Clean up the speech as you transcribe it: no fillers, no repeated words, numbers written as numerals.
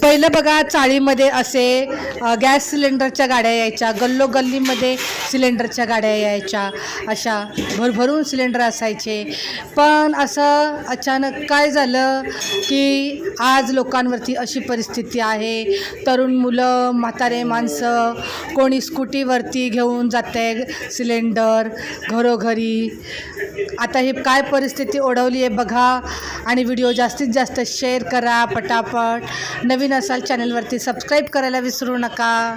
पहिलं बघा चाळीमध्ये असे गॅस सिलेंडरच्या गाड्या यायच्या, गल्लोगल्लीमध्ये सिलेंडरच्या गाड्या यायच्या, अशा भरभरून सिलेंडर असायचे. पण असं अचानक काय झालं की आज लोकांवरती अशी परिस्थिती आहे. तरुण मुलं, म्हातारे माणसं, कोणी स्कूटीवरती घेऊन जाते सिलेंडर घरोघरी. आता ही काय परिस्थिती ओढवली आहे बघा. आणि व्हिडिओ जास्तीत जास्त शेअर करा पटापट. नवीन असाल चॅनलवरती सबस्क्राईब करायला विसरू नका.